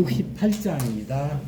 68장입니다.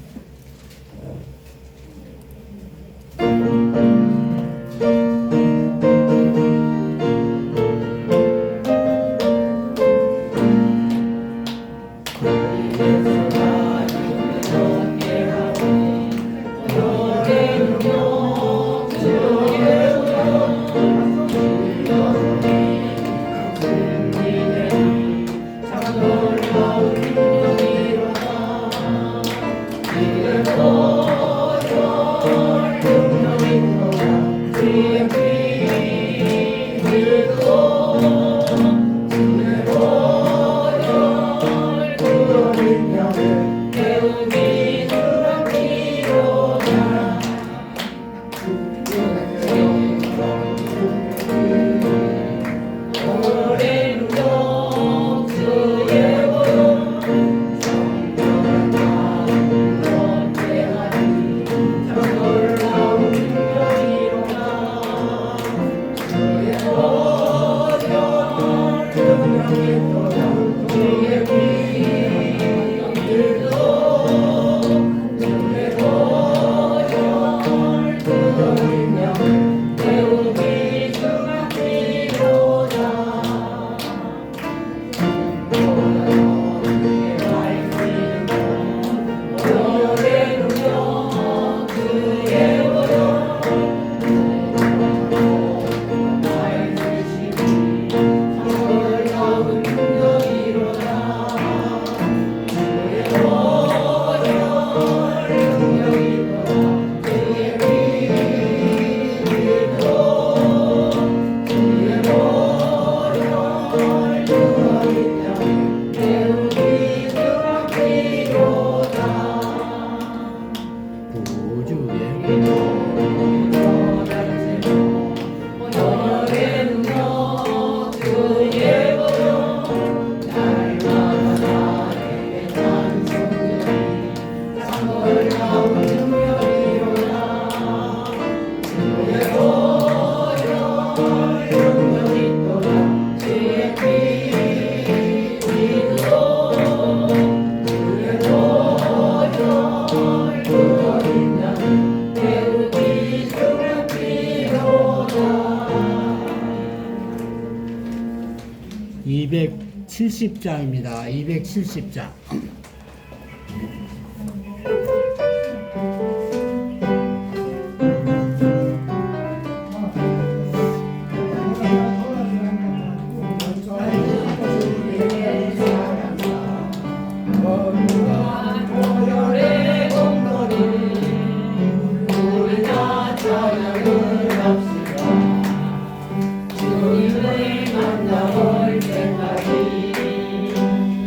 (270장입니다) 270장.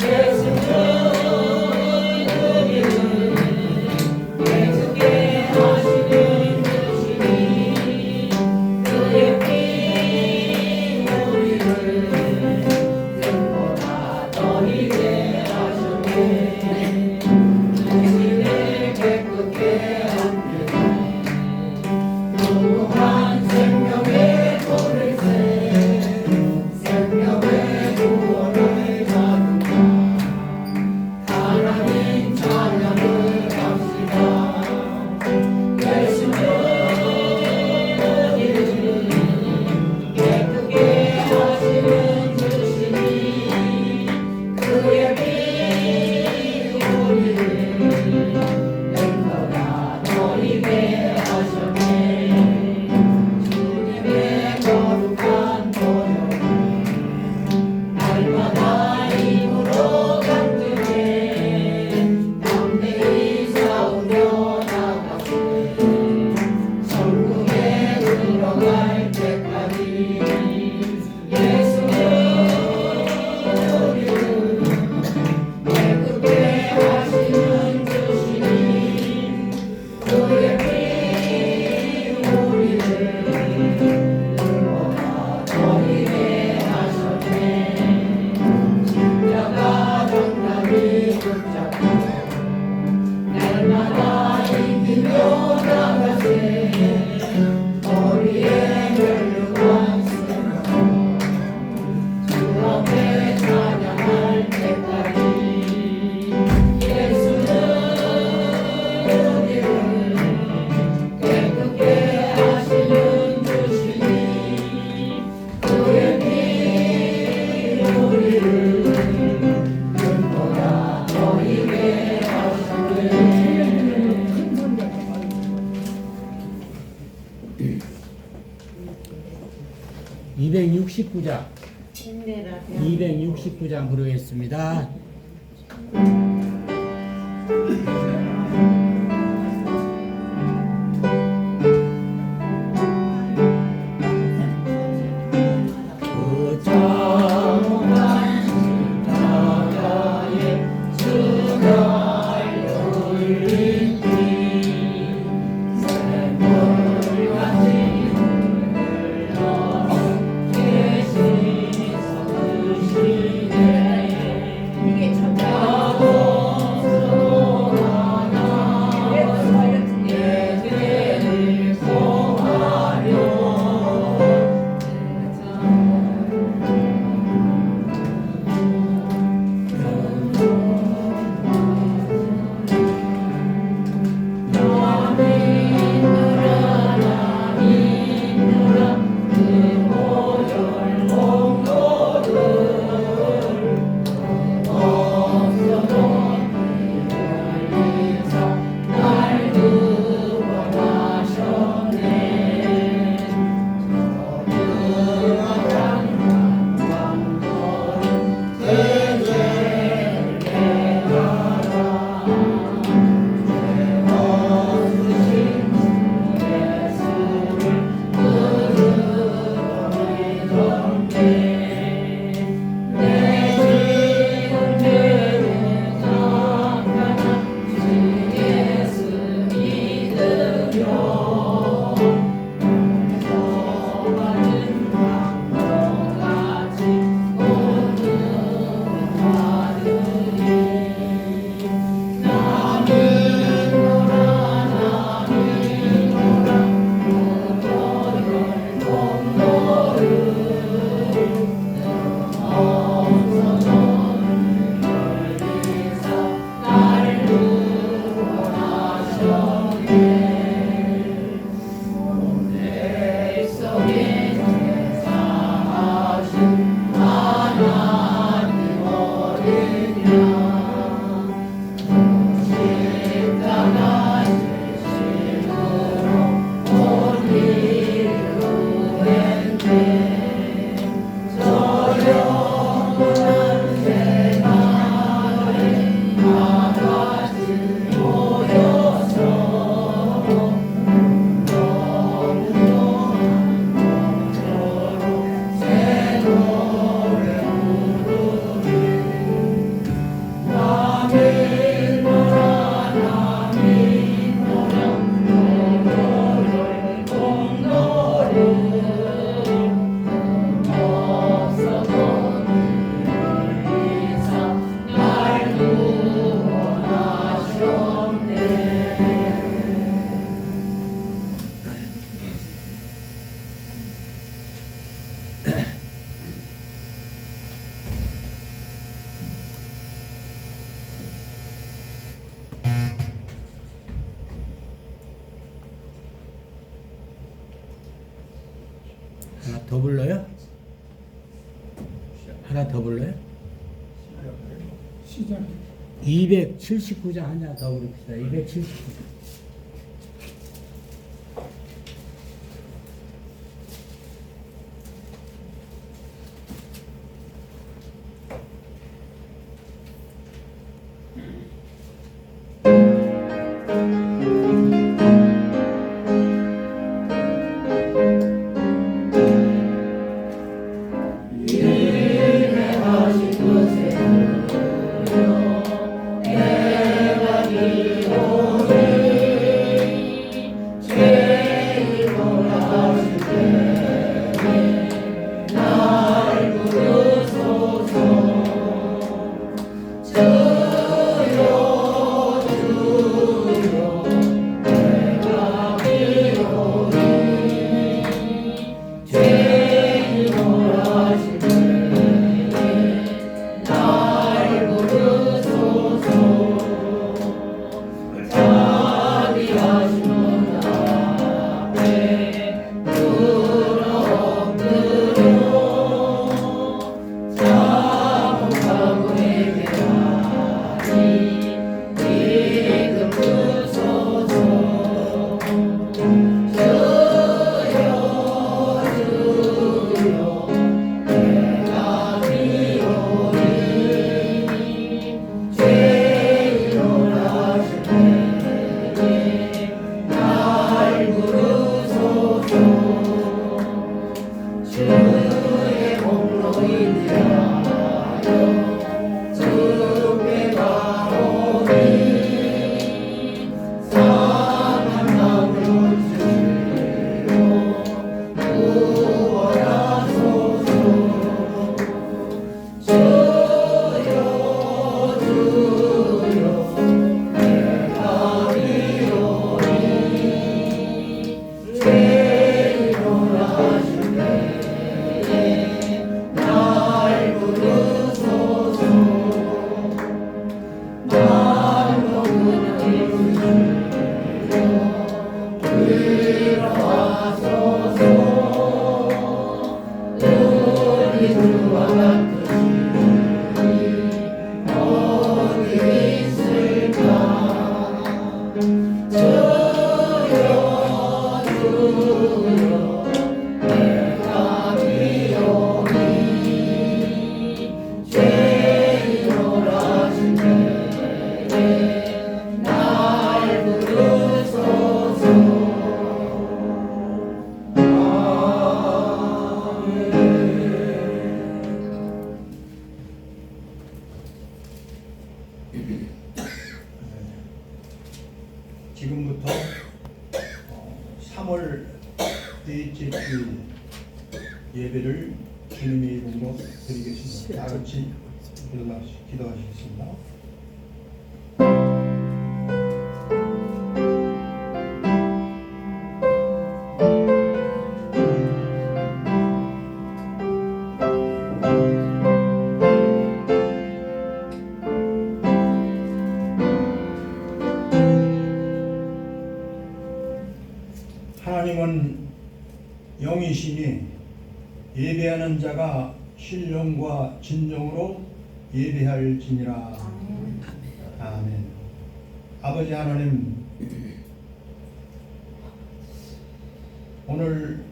예수 269장. 힘내라. 269장 부르겠습니다. 이게 천장. 하나 더 불러요? 하나 더 불러요? 시작. 279장 한 장 더 부릅시다. 279장. 내가 네 오래 주의 몸으로 인하여 주께 가오니 상한 마음으로 주여 구원하소서. 주여 내가 비오니 죄인으로 하실 때에 날 부르소서. 만국의 주여 들어와소서. 우리 주와 같으신 어디 있을까. 주여 내가 비오니 죄인으로 하신 때에 날 부르소서. 지금부터 3월 넷째 주일 예배를 주님의 이름으로 드리겠습니다. 다 같이 기도하시겠습니다. 하나님은 영이시니 예배하는 자가 신령과 진정으로 예배할지니라. 아멘. 아버지 하나님, 오늘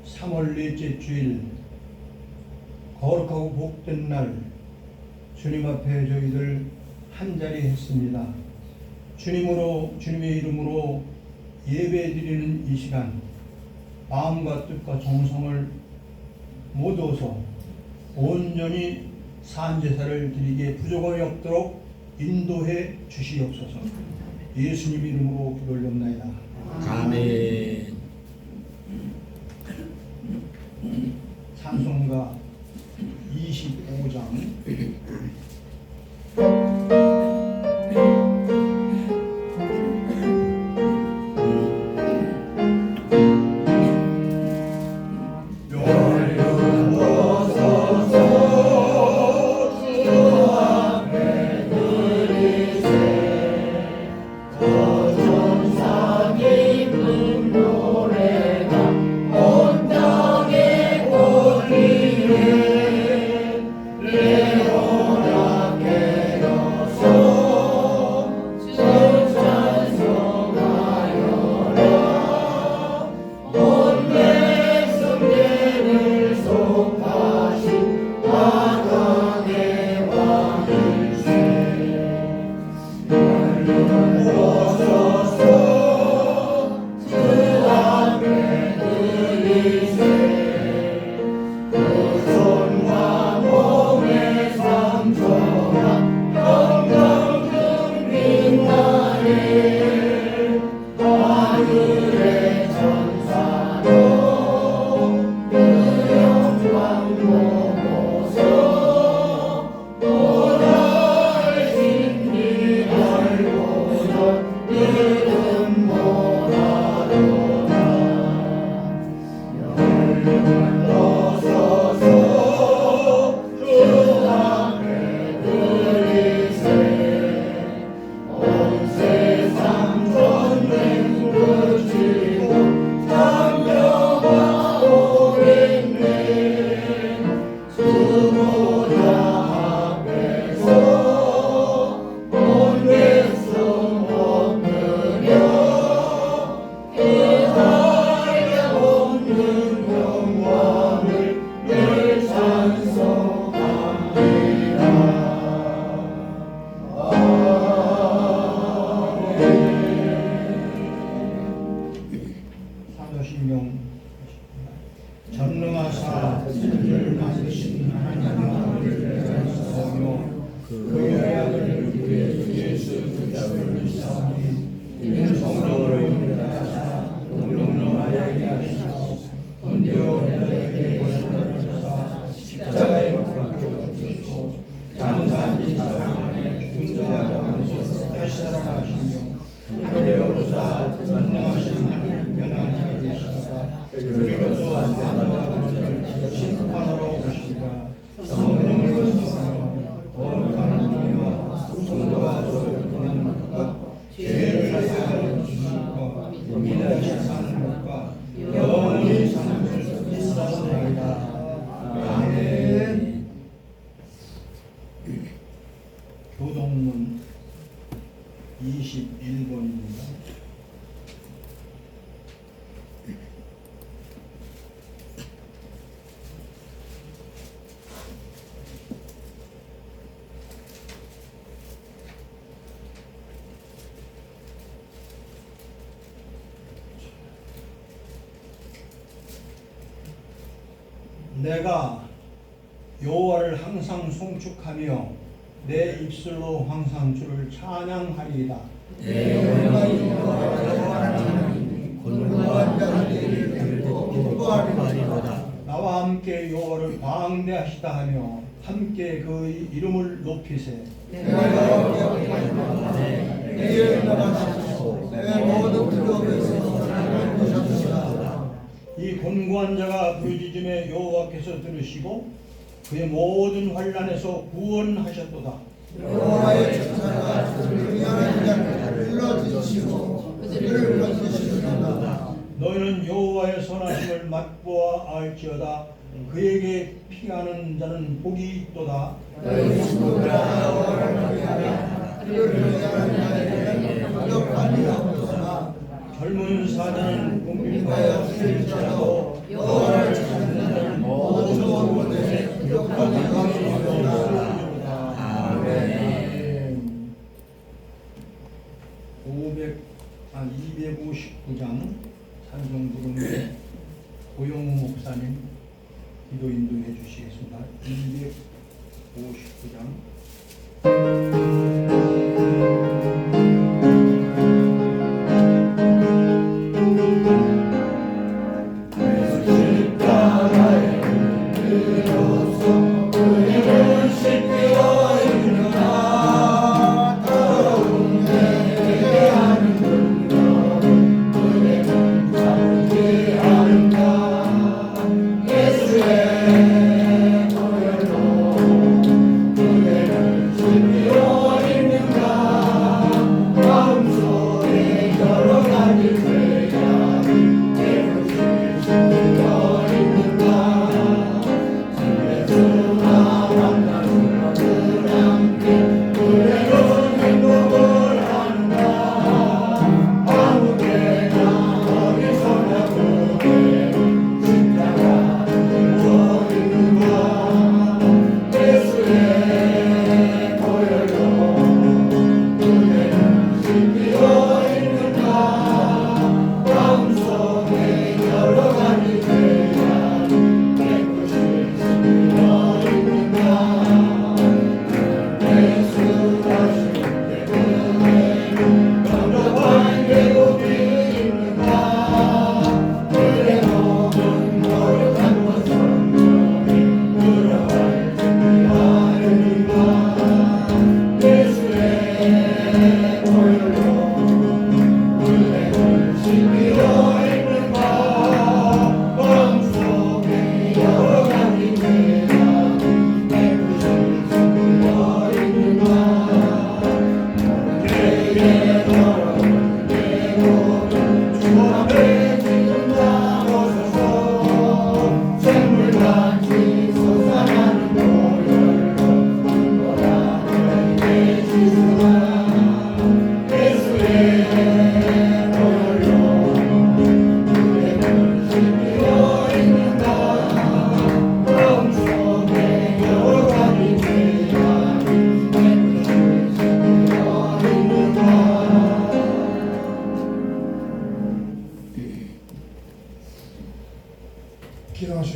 3월 넷째 주일 거룩하고 복된 날 주님 앞에 저희들 한자리 했습니다. 주님의 이름으로 예배드리는 이 시간 마음과 뜻과 정성을 모두어서 온전히 산제사를 드리기에 부족함이 없도록 인도해 주시옵소서. 예수님 이름으로 기도 올렸나이다. 아멘. 찬송가 25장 내 오라 전능하사 우리를 만드신 하나님을 대하여 그의 아들 우리 예수 그리스도를 믿사오니 이는 성령으로 인하사 공동령하게 하시고 본디오 빌라도에게 보내주사 십자가에 못 박혀 죽으시고 장사한 지 4일에 등장하여 다시 살아나시며 하늘에 오르사 전능하신 하나님 영광에 계시다가 그리고서 안전한 심판하러 오시리라. 성령을 거듭하며 거룩한 하나님과 성도가 서로 보는 것과 죄를 사하여 주시고 믿음이 사는 것과 영원히 사는 것을 믿사옵나이다. 아멘. 교동문 21번입니다. 내가 여호와를 항상 송축하며 내 입술로 항상 주를 찬양하리이다. 내 영광이 여호와 하나님 곤고한 자들에게 들고 기뻐하리로다. 나와 함께 여호와를 광대하시다 하며 함께 그 이름을 높이세. 내가 여호와께 내게 일어나시고 내 모든 기업에서 나를 보셨으나 이 곤고한 자가 부르짖음에 여호와께서 들으시고 그의 모든 환난에서 구원하셨도다. 여호와의 천사가 그를 위하는 자를 불러주시고 그들을 건지시도다. 너희는 여호와의 선하심을 맛보아 알지어다. 그에게 피하는 자는 복이 있도다. 너희 친구들아 여호와를 위하라. 그를 위하는 자에게는 부족함이 없도다. 젊은 사자는 공비하여 주일지라도 여호와를 찾는 자는 모든 좋은 것에 부족함이 없도다. 아멘. 259장 찬송 부르는 고용우 목사님 기도 인도해 주시겠습니다. 259장. 예수의 보혈로 그대를 신비로이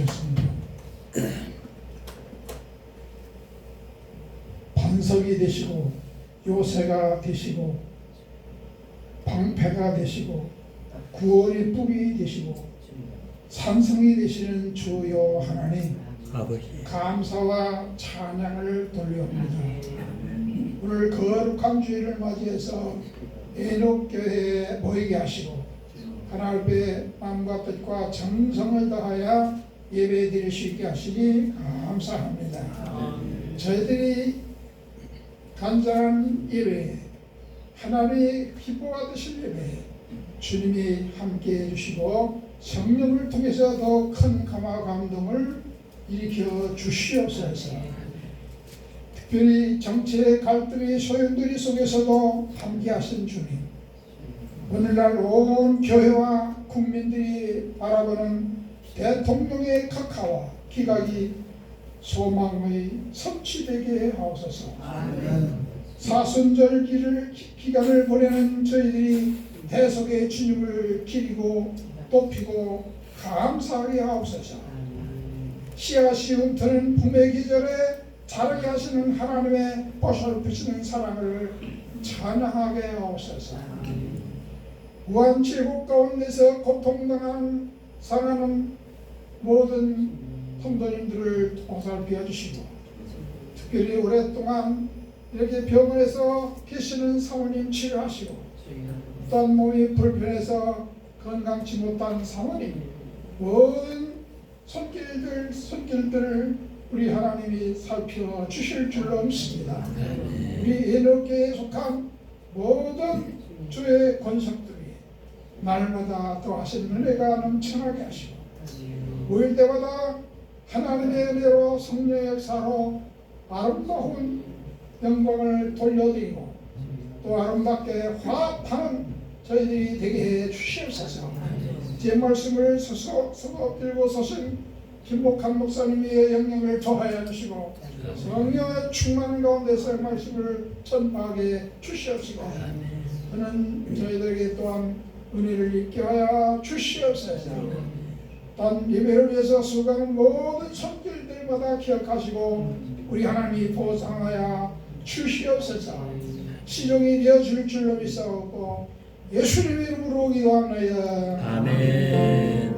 주셨습니다. 반석이 되시고 요새가 되시고 방패가 되시고 구원의 뿔이 되시고 산성이 되시는 주여 하나님, 아버지. 감사와 찬양을 돌려옵니다. 오늘 거룩한 주일을 맞이해서 애녹교회에 모이게 하시고 하나님 앞에 마음과 뜻과 정성을 다하여 예배 드릴 수 있게 하시니 감사합니다. 저희들이 간절한 예배, 하나님의 기뻐받으실 예배, 주님이 함께 해주시고 성령을 통해서 더 큰 감화 감동을 일으켜 주시옵소서. 특별히 정치의 갈등의 소용돌이 속에서도 함께 하신 주님, 오늘날 온 교회와 국민들이 바라보는 대통령의 각하와 기각이 소망의 성취되게 하옵소서. 사순절 기간을 보내는 저희들이 대속의 주님을 기리고 높이고 감사하게 하옵소서. 씨앗이 흩트는 봄의 계절에 자라게 하시는 하나님의 보살피시는 사랑을 찬양하게 하옵소서. 무한 제국 가운데서 고통당한 사랑하는 모든 성도님들을 보살펴 주시고, 특별히 오랫동안 이렇게 병원에서 계시는 사모님 치료하시고, 어떤 몸이 불편해서 건강치 못한 사모님, 모든 손길들을 우리 하나님이 살펴 주실 줄로 믿습니다. 우리 에녹교회에 속한 모든 주의 권속들이 날마다 더하신 은혜가 넘쳐나게 하시고, 모일 때마다 하나님의 은혜로 성령의 역사로 아름다운 영광을 돌려드리고 또 아름답게 화합하는 저희들이 되게 해 주시옵소서. 제 말씀을 서서 들고 서신 김복한 목사님의 영향을 더하여 주시고 성령의 충만한 가운데서 말씀을 전파하게 주시옵시고, 그는 저희들에게 또한 은혜를 입게 하여 주시옵소서. 또한 예배를 위해서 수고하는 모든 손길들마다 기억하시고 우리 하나님이 보상하여 주시옵소서. 시종이 되어줄 줄로 믿사옵고 예수님의 이름으로 기도합니다. 아멘.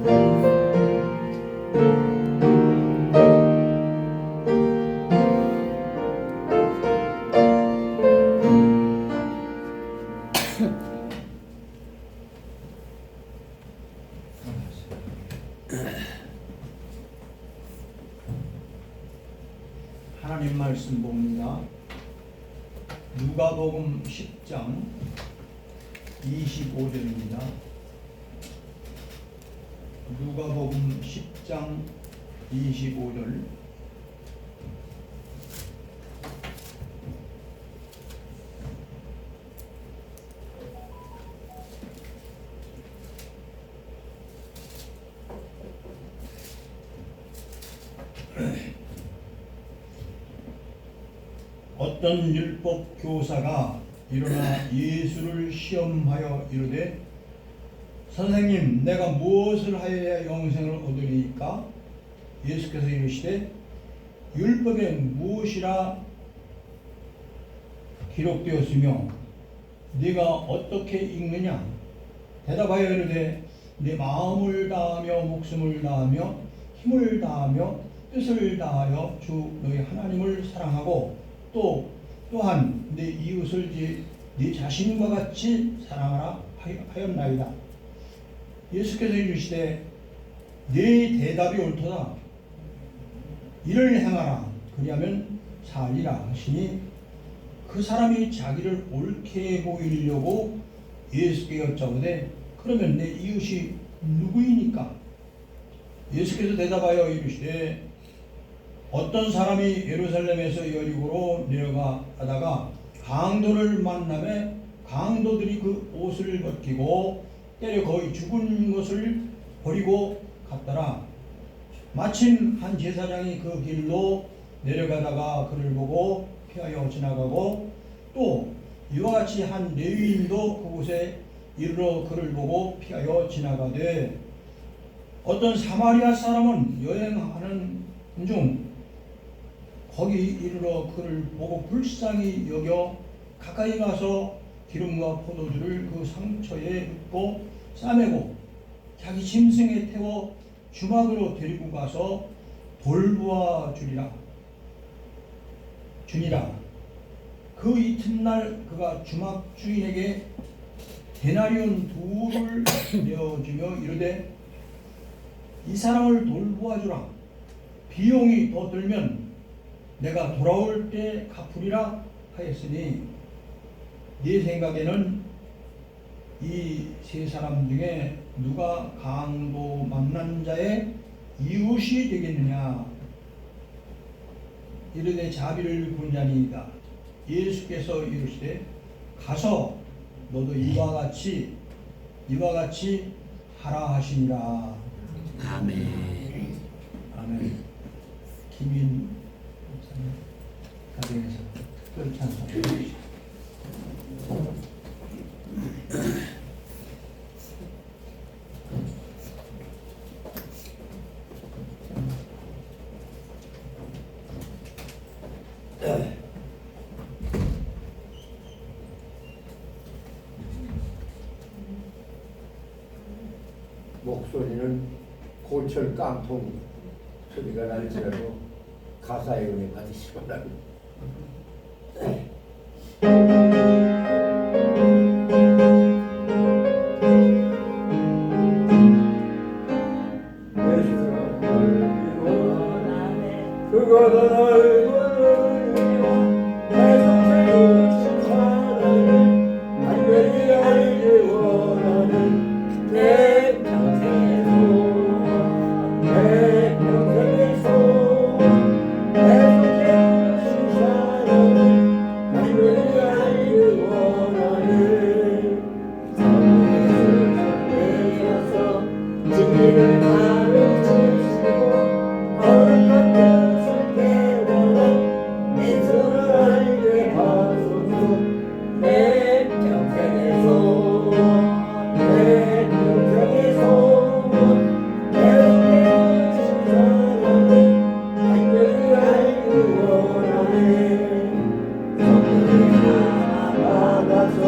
하나님 말씀 봅니다. 누가복음 10장 25절입니다. 누가복음 10장 25절. 어떤 율법 교사가 일어나 예수를 시험하여 이르되, 선생님, 내가 무엇을 하여야 영생을 얻으리이까? 예수께서 이르시되, 율법에 무엇이라 기록되었으며 네가 어떻게 읽느냐? 대답하여 이르되, 내 마음을 다하며 목숨을 다하며 힘을 다하며 뜻을 다하여 주 너희 하나님을 사랑하고 또한 내 이웃을 네 자신과 같이 사랑하라 하였나이다. 예수께서 이르시되, 네 대답이 옳도다. 이를 행하라. 그리하면 살리라 하시니, 그 사람이 자기를 옳게 보이려고 예수께 여짜오되, 그러면 내 이웃이 누구이니까? 예수께서 대답하여 이르시되, 어떤 사람이 예루살렘에서 여리고로 내려가다가 강도를 만나매 강도들이 그 옷을 벗기고 때려 거의 죽은 것을 버리고 갔더라. 마침 한 제사장이 그 길로 내려가다가 그를 보고 피하여 지나가고, 또 이와 같이 한 레위인도 그곳에 이르러 그를 보고 피하여 지나가되, 어떤 사마리아 사람은 여행하는 중 거기 이르러 그를 보고 불쌍히 여겨 가까이 가서 기름과 포도주를 그 상처에 붓고 싸매고 자기 짐승에 태워 주막으로 데리고 가서 돌보아 주니라. 그 이튿날 그가 주막 주인에게 데나리온 2를 내어주며 이르되 이 사람을 돌보아 주라. 비용이 더 들면 내가 돌아올 때 갚으리라 하였으니 네 생각에는 이 세 사람 중에 누가 강도 만난 자의 이웃이 되겠느냐. 이르되 자비를 본 자니이다. 예수께서 이르시되 가서 너도 이와 같이 하라 하시니라. 아멘. 아멘. 김인 목사님 가정에서 특별 찬송해 주시죠. 목소리는 고철 깡통 소리가 날지라도 가사의 은혜 받으시기 바랍니다. 그거는 얼굴을 계속해 사랑을 간절히 알기 원하는 내 평생의 소원 내 평생의 소원 계속해 사랑을 간절히 알기 원하는 성령을 내셔서 진리를 가르치시고 거룩한 뜻을 깨달아 내 손을 알게 하소서. 내 평생의 소원 내 평생의 소원 계속해 사랑을 간절히 알기 원하네. 성령을 받아서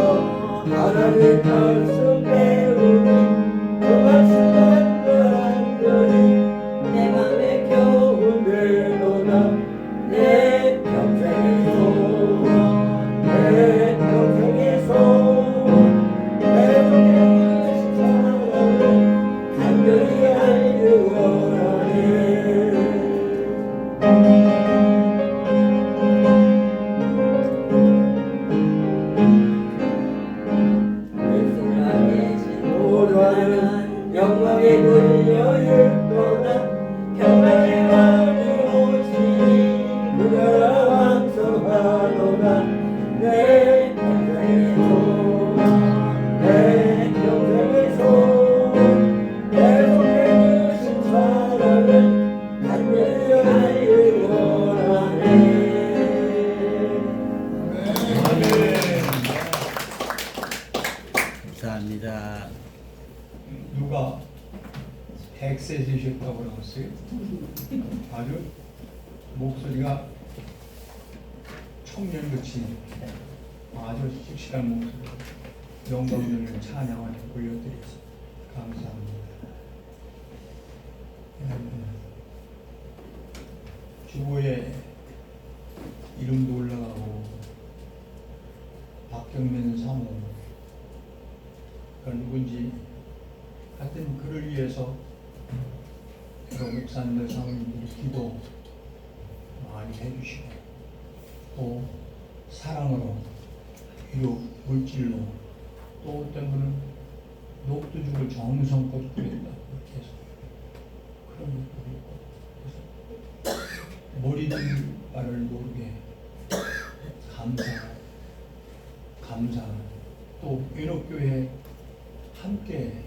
하나님 말씀 배우니 그 말씀 간절히 내 맘에 겨운 되도다. 내 평생의 소원 내 평생의 소원 계속해 사랑을 간절히 알기 원하네. 오라는 영광의 그녀일 거다. 평강의 왕이 오시니 그녀라 왕성하도다. 내 평생의 소원 내 평생의 소원 계속해 주신 사랑을 간절히 알기 원하네. 감사합니다. 누가 100세 되셨다고 그러셨어요? 아주 목소리가 청년같이 아주 씩씩한 목소리, 영광을 찬양을 올려드려서 감사합니다. 주보에 이름도 올라가고 박경민 사모 그 누군지 하여튼 그를 위해서 여러 목사님들 사모님들이 기도 많이 해주시고 또 사랑으로 위로 물질로 또 어떤 분은 녹두죽을 정성껏 끓인다 이렇게 해서 그런 것도 있고 그래서 머리들 바를 모르게 감사 또 연옥교회 함께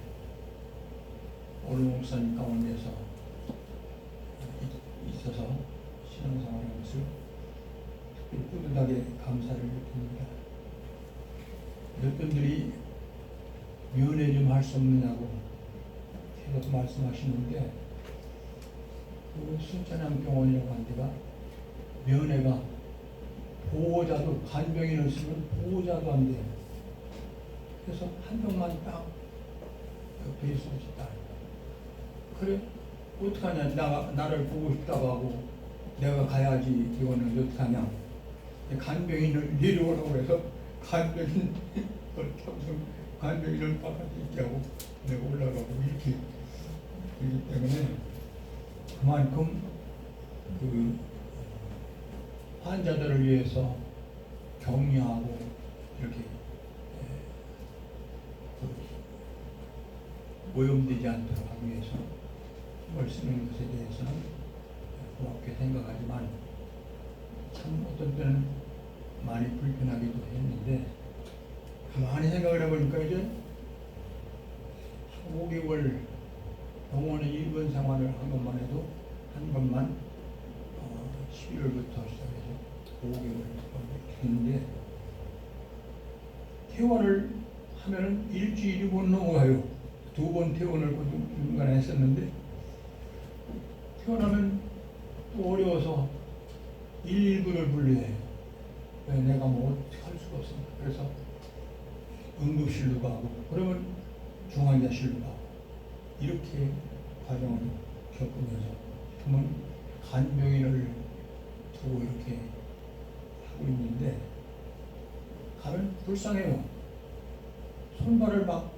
오늘 목사님 가운데서 있어서 신앙생활하는 것을 특별히 뿌듯하게 감사를 드립니다. 몇 분들이 면회 좀 할 수 없느냐고 계속 말씀하시는데 그 순천향병원이라고 한 데가 면회가 보호자도 간병인을 쓰면 보호자도 안 돼요. 그래서 한 명만 딱 옆에 있을 수 있다. 그래 어떡하냐 나를 보고 싶다고 하고 내가 가야지 이거는 어떡하냐. 간병인을 내려오라고 해서 간병인을 바깥에 있게 하고 내가 올라가고 이렇게 되기 때문에 그만큼 그 환자들을 위해서 격려하고 이렇게 오염되지 않도록 하기 위해서 힘을 쓰는 것에 대해서는 고맙게 생각하지만 참 어떤 때는 많이 불편하기도 했는데 가만히 생각을 해보니까 이제 5개월 병원에 입원 생활을 한 것만 해도 한 것만 11월부터 시작해서 5개월 했는데 퇴원을 하면은 일주일이 못 넘어가요. 2번 퇴원을 그 중간에 했었는데 퇴원하면 또 어려워서 119를 불러야 해요. 내가 뭐 어떻게 할 수가 없으니까. 그래서 응급실로 가고 그러면 중환자실로 가고 이렇게 과정을 겪으면서 그러면 간병인을 두고 이렇게 하고 있는데 가면 불쌍해요. 손발을 막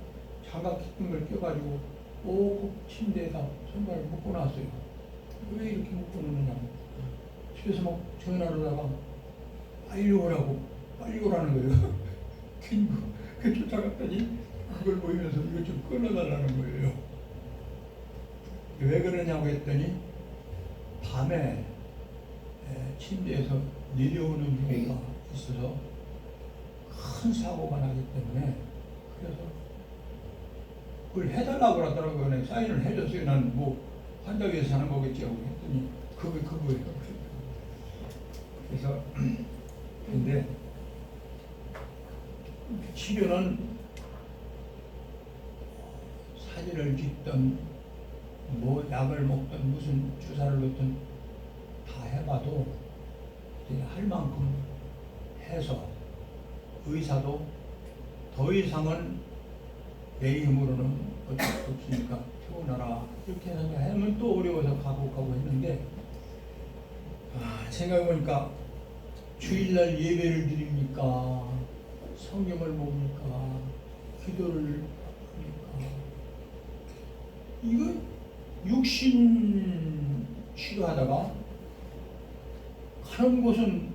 장갑 깊은 걸 껴가지고 꼭 침대에다 손발을 묶고 놨어요. 왜 이렇게 묶고 놓느냐고. 집에서 막 전화로다가 빨리 오라고 빨리 오라는 거예요. 그 쫓아갔더니 그걸 보이면서 이거 좀 끊어달라는 거예요. 왜 그러냐고 했더니 밤에 침대에서 내려오는 경우가 있어서 큰 사고가 나기 때문에 그래서 그걸 해달라고 그러더라고요. 사인을 해줬어요. 난 뭐 환자 위해서 하는 거겠지 하고 했더니 그거예요. 그래서 근데 치료는 사진을 찍든 뭐 약을 먹든 무슨 주사를 놓든 다 해봐도 할 만큼 해서 의사도 더 이상은 내 힘으로는 어쩔 수 없으니까 퇴원하라 이렇게 하면 또 어려워서 가고 했는데 생각해보니까 주일날 예배를 드립니까? 성경을 봅니까? 기도를 합니까? 이거 육신 치료하다가 가는 곳은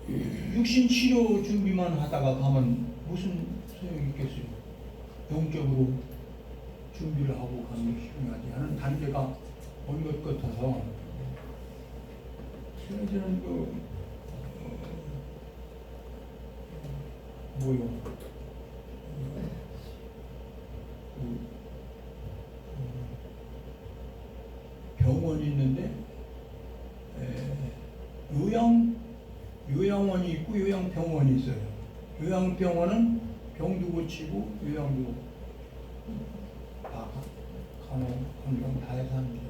육신 치료 준비만 하다가 가면 무슨 소용이 있겠어요? 영적으로 준비를 하고 가는 게 중요하지 하는 단계가 온 것 같아서 저는 병원이 있는데 요양원이 있고 요양병원이 있어요. 요양병원은 병도 고치고 요양도 다 간병 다 해서 하는 거죠.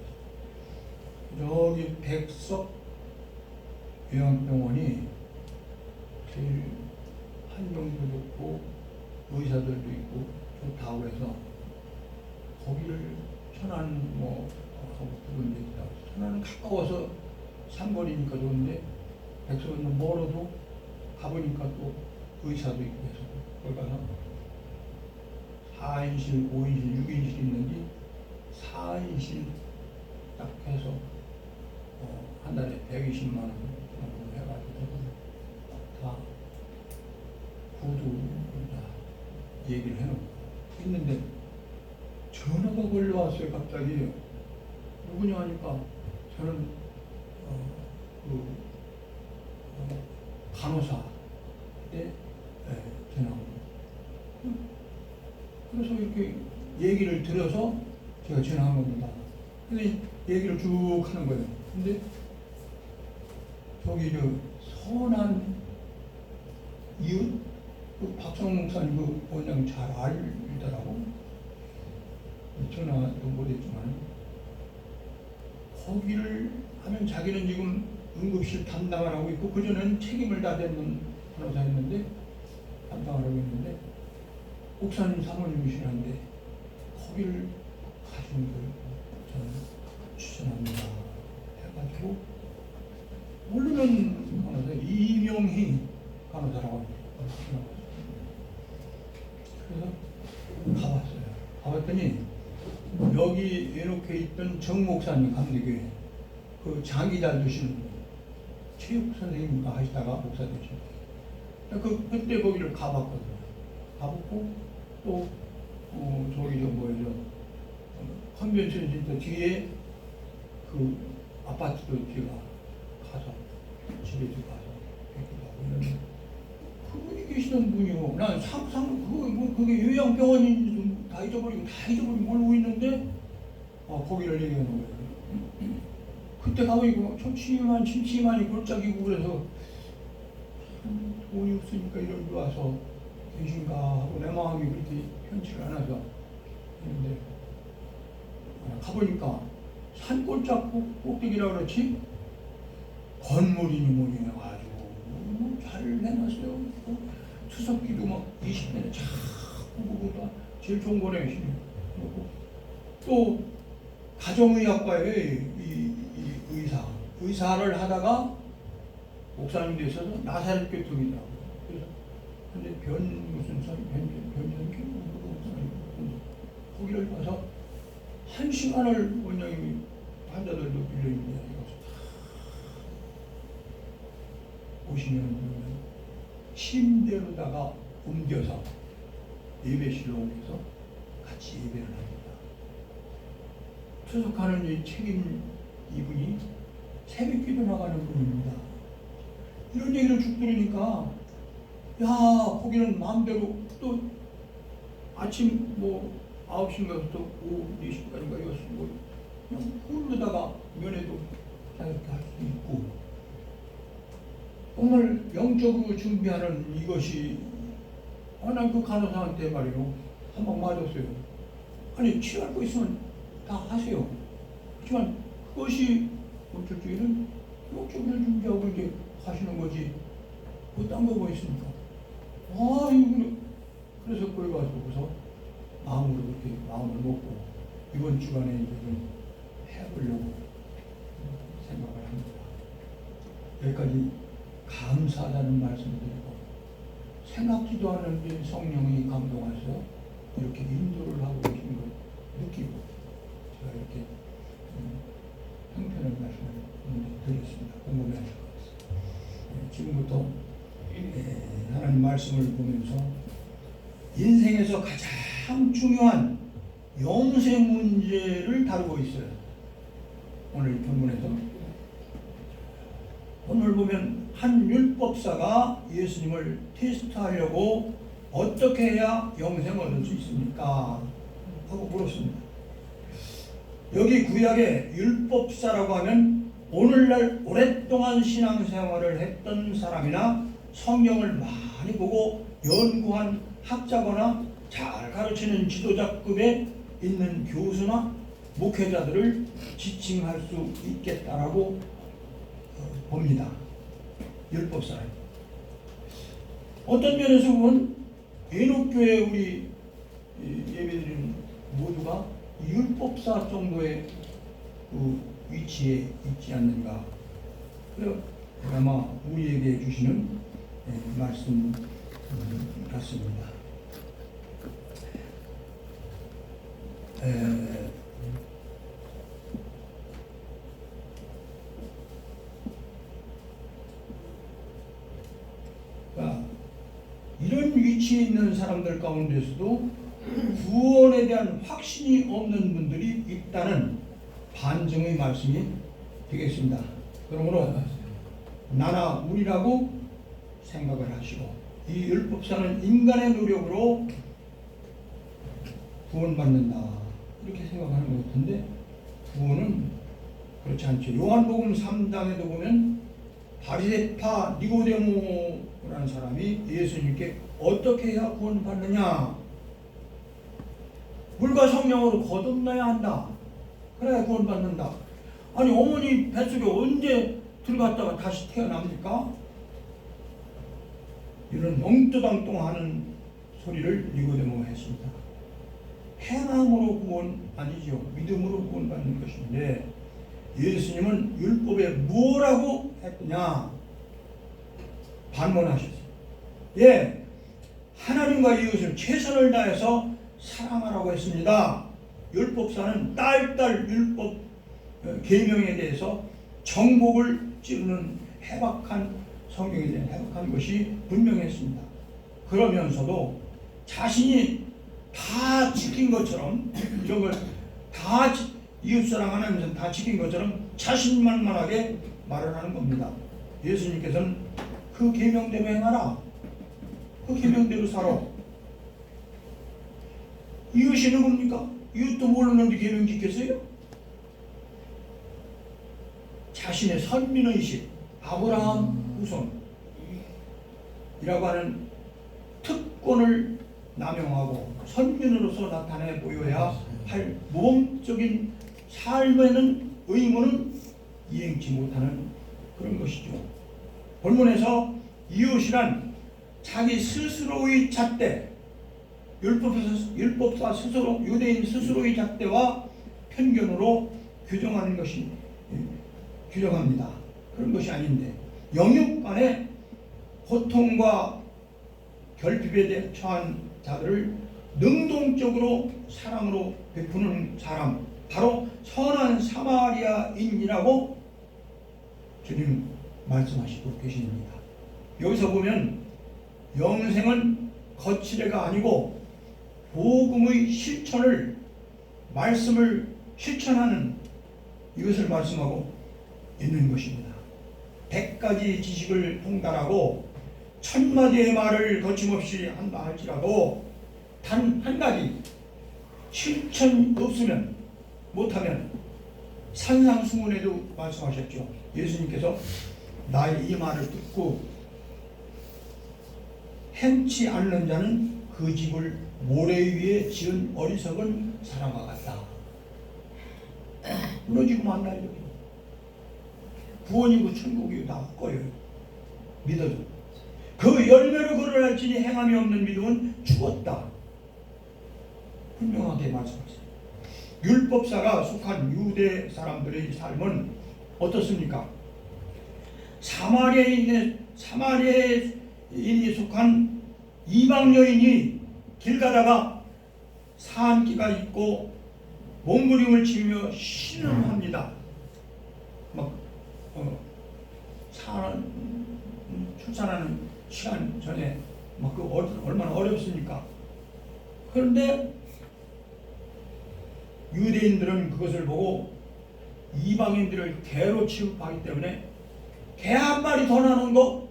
저기 백석 요양병원이 제일 환경도 좋고 의사들도 있고 좋다고 해서 거기를 천안 뭐 하고 두 군데 있다고. 천안은 가까워서 삼거리니까 좋은데 백석은 멀어도 가보니까 또 의사도 있고 해서 거기 가서 4인실, 5인실, 6인실 있는지 4인실 딱 해서 한 달에 120만 원 정도 해가지고 다 구두 다 얘기를 해놓고 있는데 전화가 걸려왔어요. 갑자기 누구냐 하니까 저는 간호사 때 전화가 그래서 이렇게 얘기를 들어서 제가 전화한 겁니다. 근데 얘기를 쭉 하는 거예요. 근데 저기 선한 이웃 박성웅 목사님 그 원장 잘 알더라고. 전화도 못했지만 거기를 하면 자기는 지금 응급실 담당을 하고 있고 그전에는 책임을 다 졌는 간호사였는데 담당을 하고 있는데 목사님 사모님이시는데 거기를 가시는 걸 저는 추천합니다 해가지고 모르는 간호사 이명희 간호사라고 합니다. 그래서 가봤어요. 가봤더니 여기 이렇게 있던 정 목사님 감리교회 그 장기 잘 두시는 분 체육 선생님과 하시다가 목사 되시고 그때 거기를 가봤거든요. 가봤고 또 저기 저 뭐죠 컨벤션 센터 뒤에 그 아파트도 제가 가서 집에 가서 뵙기도 하고 이러는데 그분이 계시던 분이요. 난 상상 그게 요양병원인지도 다 잊어버리고 모르고 있는데 거기를 얘기하는 거예요. 그때 가보니까 침침하니 골짜기고 그래서 돈이 없으니까 이런 데 와서 계신가 하고 내 마음이 그렇게 편치가 않아서 했는데 가보니까 산골짜 꼭대기라 그렇지 건물이니 뭐니 아주 너무 잘 해놨어요. 투석기도 막 20년에 자꾸 보고 제일 좋은 거래. 또 가정의학과에 이 의사를 하다가 목사님 되셔서 나사렛 교통이더라고요. 그래서 근데 거기를 가서 1시간을 원장님이 환자들도 빌려있는데 오시면 침대로다가 옮겨서 예배실로 옮겨서 같이 예배를 합니다. 투석하는 이 책임 이분이 새벽기도 나가는 분입니다. 이런 얘기를 쭉 들으니까 야 거기는 마음대로 또 아침 뭐 9시인가부터 오후 4시까지인가 뭐 그냥 홀로다가 면회도 이렇게 할 수 있고 오늘 영적으로 준비하는 이것이 난 그 간호사한테 말이요 한번 맞았어요. 아니 치료할 거 있으면 다 하세요. 그렇지만 그것이 저쪽에는 영적으로 준비하고 이제 하시는 거지 뭐 딴 거 뭐 있습니까? 이거 그래서 거기 가서 마음으로 그렇게 마음을 먹고 이번 주간에 이제 좀 해보려고 생각을 합니다. 여기까지 감사하다는 말씀을 드리고 생각지도 않았는데 성령이 감동하셔서 이렇게 인도를 하고 계신 걸 느끼고 제가 이렇게 형편을 말씀을 드렸습니다. 궁금해하실 것 같습니다. 지금부터 하나님 말씀을 보면서 인생에서 가장 중요한 영생 문제를 다루고 있어요. 오늘 본문에서 오늘 보면 한 율법사가 예수님을 테스트하려고 어떻게 해야 영생을 얻을 수 있습니까? 하고 물었습니다. 여기 구약의 율법사라고 하면 오늘날 오랫동안 신앙생활을 했던 사람이나 성경을 많이 보고 연구한 학자거나 잘 가르치는 지도자급에 있는 교수나 목회자들을 지칭할 수 있겠다라고 봅니다. 율법사. 어떤 면에서 보면 에녹교회 우리 예배드리는 모두가 율법사 정도의 그 위치에 있지 않는가. 그래서 아마 우리에게 주시는 말씀 같습니다. 이런 위치에 있는 사람들 가운데서도 구원에 대한 확신이 없는 분들이 있다는 반증의 말씀이 되겠습니다. 그러므로 나나 우리라고 생각을 하시고 이 율법사는 인간의 노력으로 구원받는다 이렇게 생각하는 것 같은데 구원은 그렇지 않죠. 요한복음 3장에도 보면 바리새파 니고데모라는 사람이 예수님께 어떻게 해야 구원받느냐 물과 성령으로 거듭나야 한다. 그래야 구원받는다. 아니 어머니 뱃속에 언제 들어갔다가 다시 태어납니까? 이런 엉뚱땅뚱하는 소리를 니고데모가 했습니다. 행함으로 구원 아니죠. 믿음으로 구원받는 것인데 예수님은 율법에 뭐라고 했느냐? 반문하셨어요. 예, 하나님과 이웃을 최선을 다해서 사랑하라고 했습니다. 율법사는 딸딸 율법 계명에 대해서 정복을 찌르는 해박한 성경에 대한 해박한 것이 분명했습니다. 그러면서도 자신이 다 지킨 것처럼 이런 걸 다 이웃사랑하면서 다 지킨 것처럼 자신만만하게 말을 하는 겁니다. 예수님께서는 그 계명대로 행하라. 그 계명대로 살아. 이웃이 누굽니까? 이웃도 모르는데 계명 지켰어요? 자신의 선민의식, 아브라함 후손이라고 하는 특권을 남용하고 선민으로서 나타내 보여야 할 모범적인 삶에는 의무는 이행치 못하는 그런 것이죠. 본문에서 이웃이란 자기 스스로의 잣대, 율법사 스스로, 유대인 스스로의 잣대와 편견으로 규정하는 것이 규정합니다. 그런 것이 아닌데 영육 간의 고통과 결핍에 처한 자들을 능동적으로 사랑으로 베푸는 사람, 바로 선한 사마리아인이라고 주님 말씀하시고 계십니다. 여기서 보면 영생은 거칠애가 아니고 복음의 실천을, 말씀을 실천하는 이것을 말씀하고 있는 것입니다. 100가지 지식을 통달하고 1000마디의 말을 거침없이 한다 할지라도 단 한 가지 실천 없으면, 못하면 산상수훈에도 말씀하셨죠. 예수님께서 나의 이 말을 듣고 행치 않는 자는 그 집을 모래 위에 지은 어리석은 사람과 같다. 무너지고 만나요. 구원이고 천국이고 다 헛거예요. 믿어도. 그 열매로 거론할지니 행함이 없는 믿음은 죽었다. 분명하게 말씀하세요. 율법사가 속한 유대 사람들의 삶은 어떻습니까? 사마리아인이 속한 이방 여인이 길 가다가 산기가 있고 몸부림을 치며 신음합니다. 출산하는 시간 전에 얼마나 어렵습니까? 그런데 유대인들은 그것을 보고 이방인들을 개로 취급하기 때문에 개 한 마리 더 나는 거,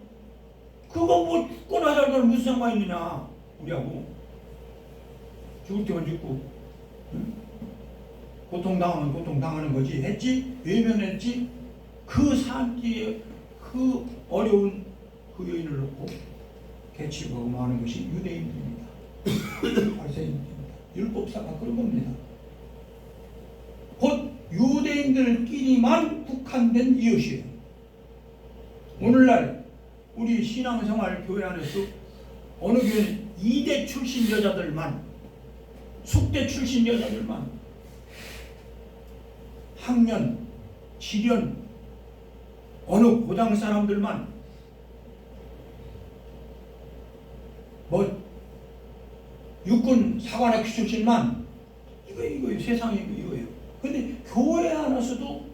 그거 뭐 죽거나 살거나 무슨 상관이 있느냐 우리하고. 죽을 때만 죽고, 응? 고통당하면 고통당하는 거지 했지. 외면했지. 그 산기에 그 어려운 그 여인을 놓고 개 취급하고 마는 것이 유대인들입니다. 바리새인들입니다. 율법사가 그런 겁니다. 곧 유대인들끼리만 국한된 이웃이에요. 오늘날 우리 신앙생활 교회 안에서 어느 교회는 이대 출신 여자들만, 숙대 출신 여자들만, 학년, 지련, 어느 고장 사람들만, 육군 사관학교 출신만, 이거 세상에 이거예요. 근데 교회 안에서도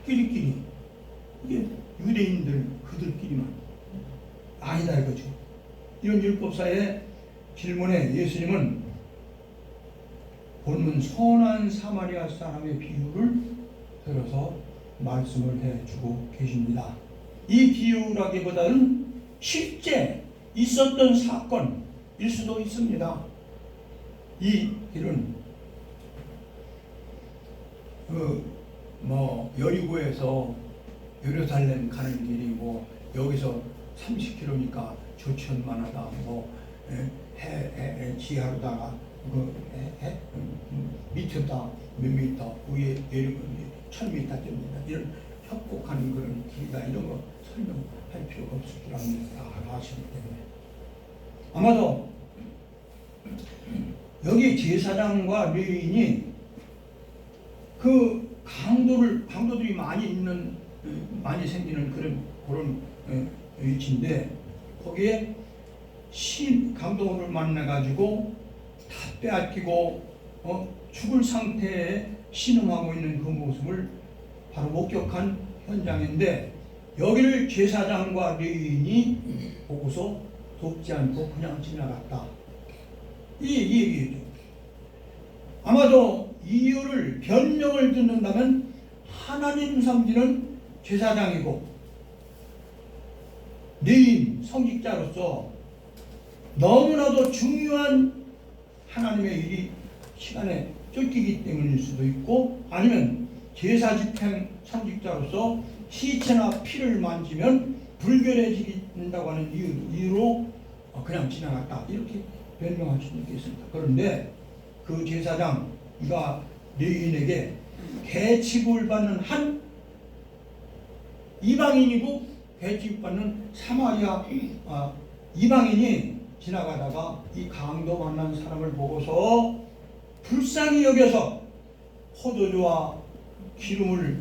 끼리끼리, 이게 유대인들 그들끼리만 아니다 이거죠. 이런 율법사의 질문에 예수님은 본문 선한 사마리아 사람의 비유를 들어서 말씀을 해주고 계십니다. 이 비유라기보다는 실제 있었던 사건일 수도 있습니다. 이 길은 여리고에서 예루살렘 가는 길이 여기서 30km니까 조천만하다. 지하로다가 미터다 몇 미터 위에 내리고 1000미터 됩니다. 이런 협곡하는 그런 길이다 이런 거 설명할 필요가 없을 줄 압니다. 다 아시기 때문에 아마도 여기 제사장과 레위인이 그 강도들이 많이 생기는 그런 위치인데 거기에 강도를 만나가지고 다 빼앗기고 죽을 상태에 신음하고 있는 그 모습을 바로 목격한 현장인데 여기를 제사장과 레위인이 보고서 돕지 않고 그냥 지나갔다. 이 얘기죠. 아마도 이유를 변명을 듣는다면 하나님 섬기는 제사장이고 레위인 성직자로서 너무나도 중요한 하나님의 일이 시간에 쫓기기 때문일 수도 있고 아니면 제사 집행 성직자로서 시체나 피를 만지면 불결해진다고 하는 이유로 그냥 지나갔다 이렇게 변명할 수도 있겠습니다. 그런데 그 제사장이 레위인에게 계집을 받는 한 이방인이고 계집받는 사마리아 이방인이 지나가다가 이 강도 만난 사람을 보고서 불쌍히 여겨서 포도주와 기름을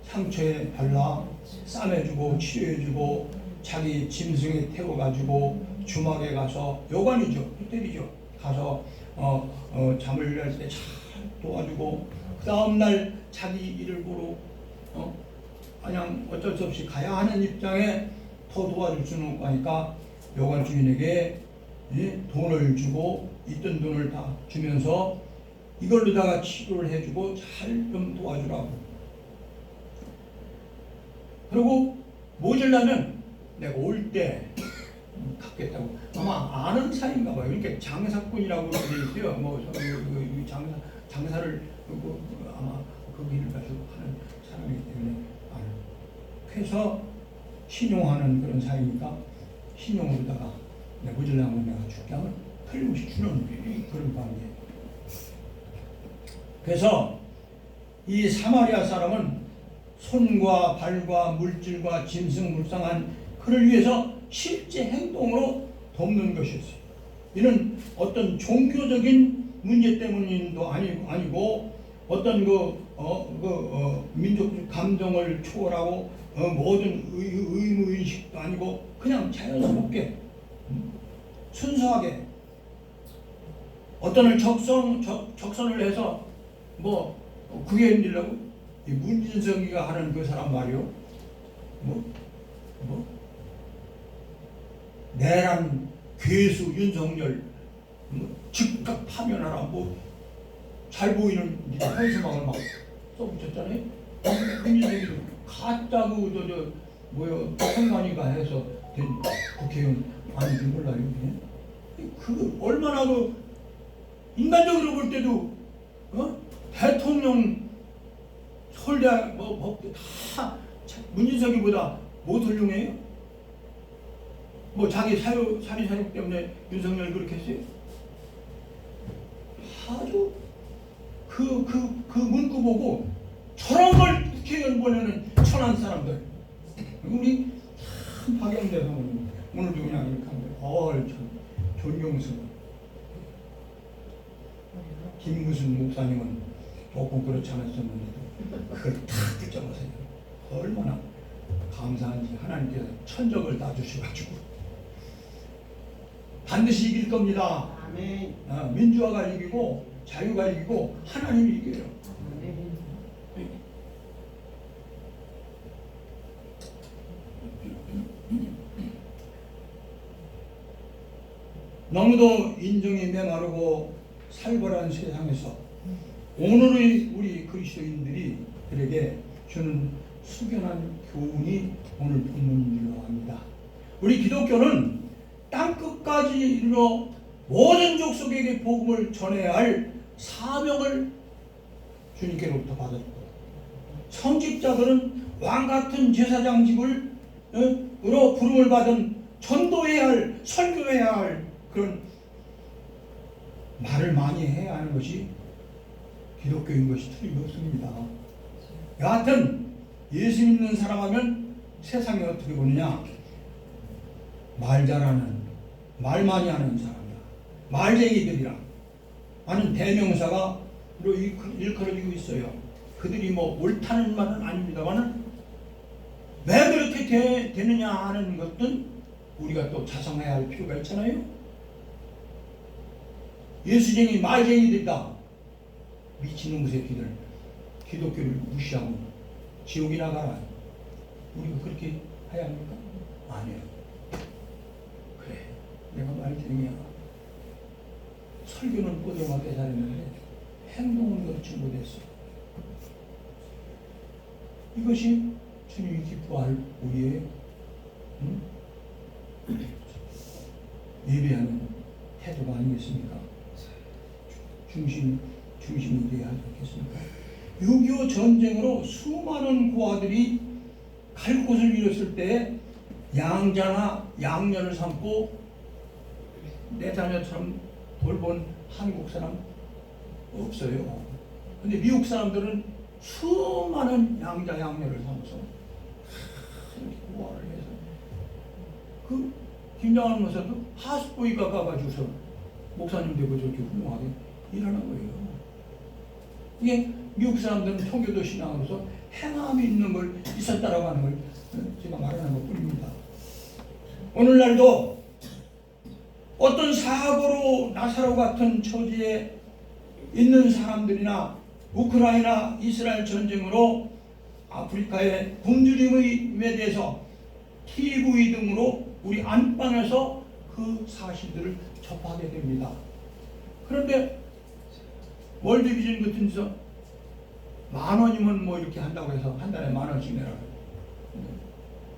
상처에 발라 싸매주고 치료해주고 자기 짐승에 태워가지고 주막에 가서 요관이죠, 호텔이죠. 가서 잠을 잘 때 잘 도와주고 그 다음날 자기 일을 보러 그냥 어쩔 수 없이 가야 하는 입장에 더 도와줄 수는 없고 하니까 요관 주인에게 돈을 주고 있던 돈을 다 주면서 이걸로다가 치료를 해주고 잘 좀 도와주라고. 그리고 모질라면 내가 올 때 갚겠다고. 아마 아는 사이인가 봐요. 그러니까 장사꾼이라고 돼 있어요. 뭐 장사를 아마 그 일을 가지고 하는 사람이기 때문에 그래서 신용하는 그런 사이니까 신용으로다가 모질라면 내가 줄게 하면 틀림없이 주는 그런 관계. 그래서 이 사마리아 사람은 손과 발과 물질과 짐승 불쌍한 그를 위해서 실제 행동으로 돕는 것이었어요. 이는 어떤 종교적인 문제 때문도 아니고 어떤 민족 감정을 초월하고 모든 의무의식도 아니고 그냥 자연스럽게 순수하게 어떤을 적선을 해서 그게 힘들라고 문진석이가 하는 그 사람 말이요. 내란 괴수 윤석열 즉각 파면하라 잘 보이는 현수막을 막 써붙였잖아요. 문진석이도 가짜 청만이가 해서 된 국회의원 아닌지 몰라요. 그 얼마나 인간적으로 볼 때도 대통령 서울대 법대 다 문진석이보다 못 훌륭해요? 자기 살인 사육 때문에 윤석열 그렇게 했어요? 아주 그 문구 보고 저런 걸 국회의원 보내는 천한 사람들. 우리 참 박영대 사모님 오늘도 그냥 이렇게 하는데 참 존경스러워. 김무순 목사님은 조금 그렇지 않았었는데도 그걸 다 붙잡아서요. 얼마나 감사한지 하나님께서 천적을 다 주셔가지고 반드시 이길 겁니다. 아멘. 민주화가 이기고 자유가 이기고 하나님이 이겨요. 아멘. 너무도 인정이 메마르고 살벌한 세상에서 오늘의 우리 그리스도인들이 그에게 주는 숙연한 교훈이 오늘 본문이라고 합니다. 우리 기독교는 땅끝까지 이르러 모든 족속에게 복음을 전해야 할 사명을 주님께로부터 받았고 성직자들은 왕같은 제사장직으로 부름을 받은 전도해야 할 설교해야 할 그런 말을 많이 해야 하는 것이 기독교인 것이 틀림없습니다. 여하튼 예수 믿는 사람 하면 세상에 어떻게 보느냐? 말 잘하는, 말 많이 하는 사람이야. 말쟁이들이라 하는 대명사가 일컬어지고 있어요. 그들이 뭐 옳다는 말은 아닙니다만은 왜 그렇게 되느냐 하는 것은 우리가 또 자성해야 할 필요가 있잖아요. 예수쟁이 말쟁이들이다. 미친놈 새끼들, 기독교를 무시하고 지옥이나 가라. 우리가 그렇게 해야 합니까? 아니에요. 그래, 내가 말쟁이야. 설교는 꼬들맞게 잘했는데 행동은 그렇지 못했어. 이것이 주님이 기뻐할 우리의 예배하는 태도가 아니겠습니까? 중심이 되어야 하지 않겠습니까? 6.25 전쟁으로 수많은 고아들이 갈 곳을 잃었을 때 양자나 양녀를 삼고 내 자녀처럼 돌본 한국 사람 없어요. 근데 미국 사람들은 수많은 양자 양녀를 삼아서 이렇게 고아를 해서 그 김장한 목사도 하스보이가 가가지고서 목사님 되고 저렇게 훌륭하게 일하는 거예요. 이게 미국 사람들은 통교도 신앙으로서 행함이 있는 걸 있었다라고 하는 걸 제가 말하는 것 뿐입니다. 오늘날도 어떤 사고로 나사로 같은 처지에 있는 사람들이나 우크라이나 이스라엘 전쟁으로 아프리카의 굶주림에 대해서 TV 등으로 우리 안방에서 그 사실들을 접하게 됩니다. 그런데 월드비전 같은 데서 10,000원이면 뭐 이렇게 한다고 해서 한 달에 10,000원씩 내라.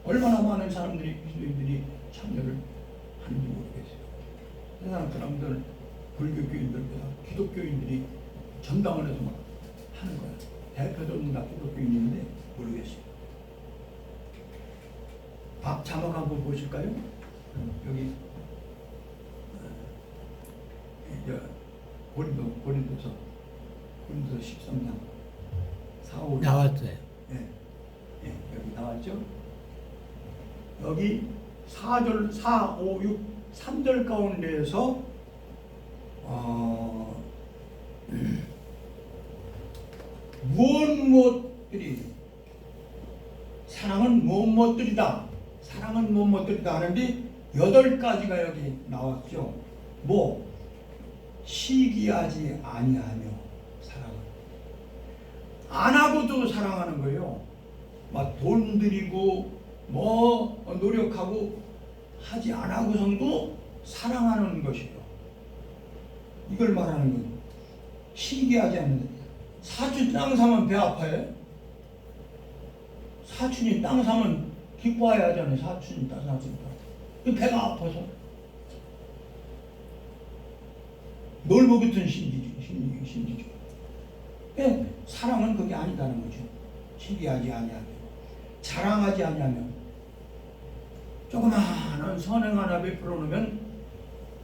얼마나 많은 사람들이 기독교인들이 참여를 하는지 모르겠어요. 세상 사람들, 불교교인들보다 기독교인들이 전당을 해서 막 하는 거야. 대표적인 다 기독교인인데 모르겠어요. 밥 자막 한번 보실까요? 여기 고린도서 13장 4, 5 나왔어요. 예, 여기 나왔죠? 여기 4절, 4, 5, 6, 3절 가운데에서 무엇들이 사랑은 무엇들이다. 사랑은 무엇들이다 하는데 8가지가 여기 나왔죠. 뭐 시기하지 아니하며 사랑은 안 하고도 사랑하는 거예요. 막 돈 들이고 뭐 노력하고 하지 안 하고서도 사랑하는 것이에요. 이걸 말하는 거예요. 시기하지 않는. 사촌 땅 사면 배 아파요? 사촌이 땅 사면 기뻐해야 하잖아요. 사촌이 땅 사니까. 배가 아파서. 놀부 같은 심리죠. 사랑은 그게 아니다는 거죠. 시기하지 아니하며 자랑하지 아니하며 조그마한 선행 하나 베풀어 놓으면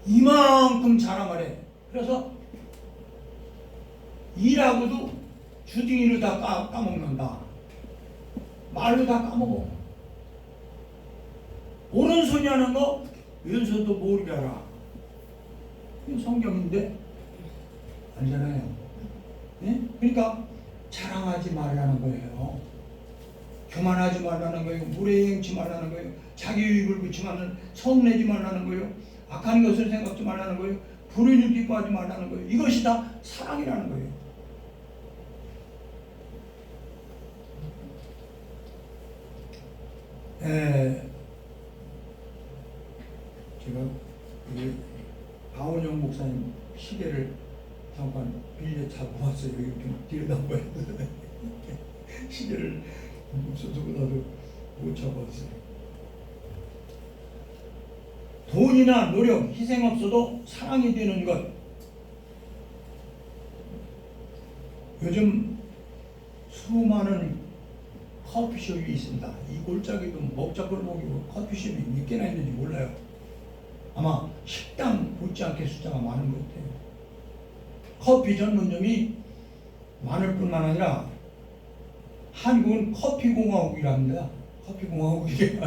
이만큼 자랑을 해. 그래서 일하고도 주둥이로 다 까먹는다. 말로 다 까먹어. 오른손이 하는 거 왼손도 모르게 알아. 이거 성경인데 아니잖아요. 네? 그러니까 자랑하지 말라는 거예요. 교만하지 말라는 거예요. 무례행치 말라는 거예요. 자기 유익을 그치만은 성내지 말라는 거예요. 악한 것을 생각지 말라는 거예요. 불의를 기뻐하지 말라는 거예요. 이것이 다 사랑이라는 거예요. 제가 박원영 목사님 시계를 잠깐 빌려 잡고 왔어요. 여기 좀 들여다봐야 돼. 시계를 없어서고 나도 못 잡았어요. 돈이나 노력, 희생 없어도 사랑이 되는 것. 요즘 수많은 커피숍이 있습니다. 이 골짜기도 먹자골목이고 커피숍이 몇 개나 있는지 몰라요. 아마 식당 못지않게 숫자가 많은 것 같아요. 커피 전문점이 많을 뿐만 아니라 한국은 커피 공화국이랍니다. 커피 공화국이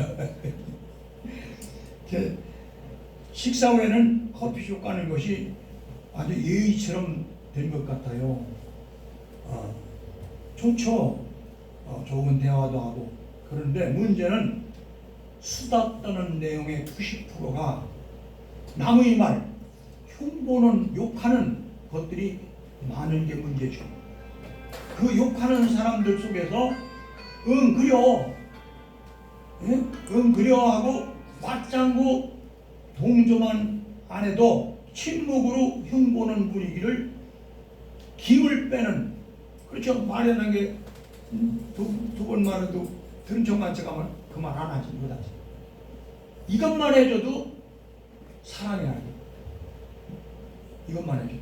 식사 후에는 커피숍 가는 것이 아주 예의처럼 된 것 같아요. 좋죠. 좋은 대화도 하고. 그런데 문제는 수다 떠는 내용의 90%가 남의 말, 흉보는 욕하는 것들이 많은 게 문제죠. 그 욕하는 사람들 속에서 그려, 그려 하고 맞장구 동조만 안 해도 침묵으로 흉보는 분위기를 김을 빼는, 그렇죠. 말하는 게 두 번 말해도 들은 척만 척하면 그 말 안 하지 못하지. 이것만 해줘도 사랑이 나죠. 이것만 해줘.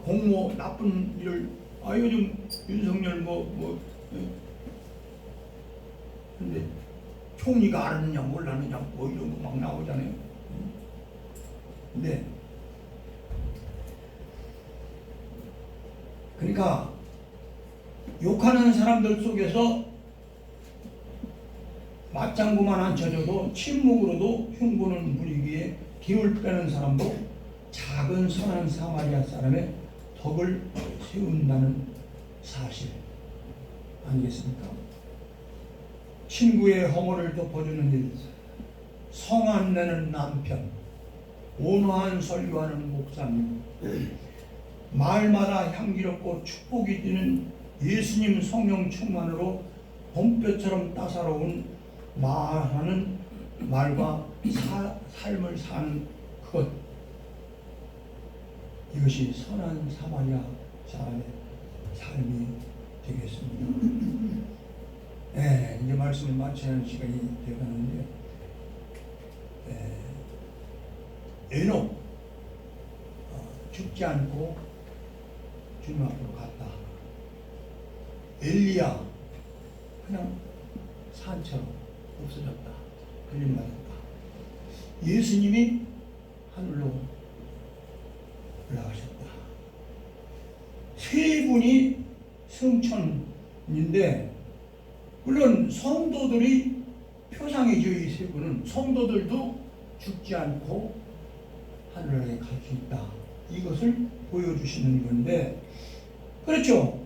공모 나쁜 일을 요즘 윤석열 근데 총리가 알았느냐 몰랐느냐 이런 거 막 나오잖아요. 근데 그러니까 욕하는 사람들 속에서 맞장구만 안 쳐줘도 침묵으로도 흉보는 분위기에 김을 빼는 사람도 작은 선한 사마리아 사람의 덕을 세운다는 사실 아니겠습니까? 친구의 허물을 덮어주는 일, 성안 내는 남편, 온화한 설교하는 목사님, 마을마다 향기롭고 축복이 뛰는 예수님 성령 충만으로 봄볕처럼 따사로운 말하는 말과 삶을 사는 그것, 이것이 선한 사마리아 사람의 삶이 되겠습니다. 네, 이제 말씀을 마쳐야 하는 시간이 되어가는데, 에녹 죽지 않고 주님 앞으로 갔다. 엘리야 그냥 산처럼 없어졌다. 걸림받았다. 예수님이 하늘로 올라가셨다. 세 분이 승천인데, 물론 성도들이 표상이죠. 이 세 분은 성도들도 죽지 않고 하늘에 갈 수 있다. 이것을 보여주시는 건데, 그렇죠.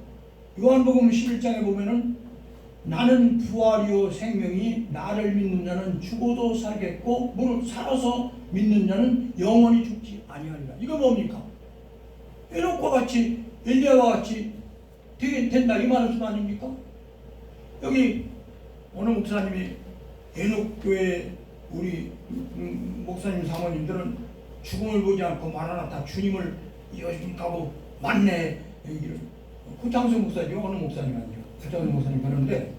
요한복음 11장에 보면은 나는 부활이요 생명이 나를 믿는 자는 죽어도 살겠고 무릇 살아서 믿는 자는 영원히 죽지 아니하리라. 이거 뭡니까? 에녹과 같이 엘리야와 같이 된다 이 말씀 아닙니까? 여기 어느 목사님이 에녹 교회 우리 목사님 사모님들은 죽음을 보지 않고 말하나 다 주님을 이어줄까고 맞네. 고창성 목사님 어느 목사님 아니에요. 고창성 목사님 그러는데,